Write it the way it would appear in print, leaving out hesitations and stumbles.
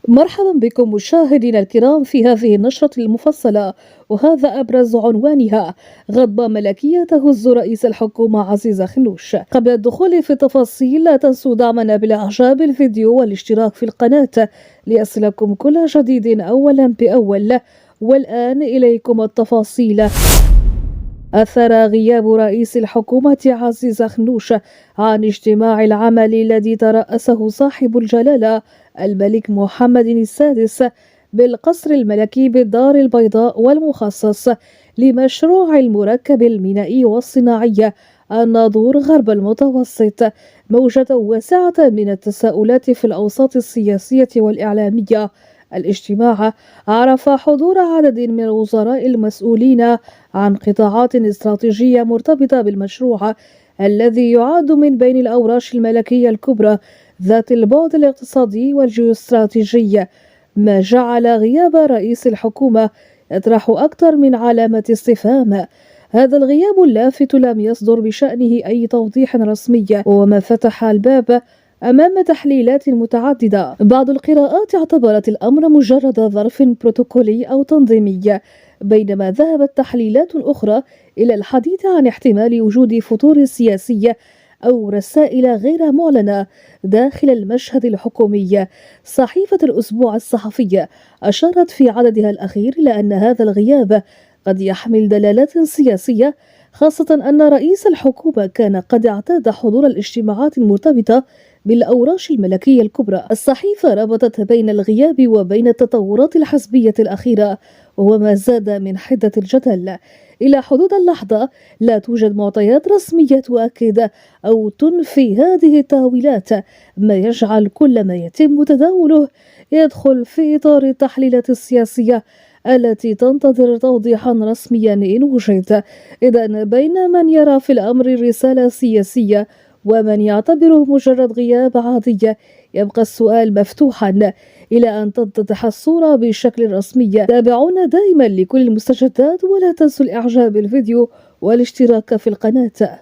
مرحبا بكم مشاهدينا الكرام في هذه النشرة المفصلة، وهذا أبرز عنوانها: غضبة ملكية تهز رئيس الحكومة عزيز خنوش. قبل الدخول في التفاصيل لا تنسوا دعمنا بالإعجاب الفيديو والاشتراك في القناة ليصلكم كل جديد أولا بأول. والآن إليكم التفاصيل. أثر غياب رئيس الحكومة عزيز خنوش عن اجتماع العمل الذي ترأسه صاحب الجلالة الملك محمد السادس بالقصر الملكي بالدار البيضاء والمخصص لمشروع المركب المينائي والصناعي الناظور غرب المتوسط، موجة واسعة من التساؤلات في الأوساط السياسية والإعلامية. الاجتماع عرف حضور عدد من الوزراء المسؤولين عن قطاعات استراتيجية مرتبطة بالمشروع الذي يعد من بين الأوراش الملكية الكبرى ذات البعد الاقتصادي والجيوستراتيجي، ما جعل غياب رئيس الحكومة يطرح أكثر من علامة استفهام. هذا الغياب اللافت لم يصدر بشأنه أي توضيح رسمي، وما فتح الباب أمام تحليلات متعددة. بعض القراءات اعتبرت الأمر مجرد ظرف بروتوكولي أو تنظيمي، بينما ذهبت تحليلات أخرى إلى الحديث عن احتمال وجود فتور سياسي أو رسائل غير معلنة داخل المشهد الحكومي. صحيفة الأسبوع الصحفي أشارت في عددها الأخير إلى أن هذا الغياب قد يحمل دلالات سياسية، خاصة أن رئيس الحكومة كان قد اعتاد حضور الاجتماعات المرتبطة بالأوراش الملكية الكبرى. الصحيفة ربطت بين الغياب وبين التطورات الحزبية الأخيرة، وما زاد من حدة الجدل. إلى حدود اللحظة لا توجد معطيات رسمية تؤكد أو تنفي هذه التأويلات، ما يجعل كل ما يتم تداوله يدخل في إطار التحليلات السياسية التي تنتظر توضيحا رسميا إن وجد. إذن بين من يرى في الأمر رسالة سياسية ومن يعتبره مجرد غياب عادي، يبقى السؤال مفتوحا إلى أن تتضح الصورة بشكل رسمي. تابعونا دائما لكل المستجدات، ولا تنسوا الإعجاب بالفيديو والاشتراك في القناة.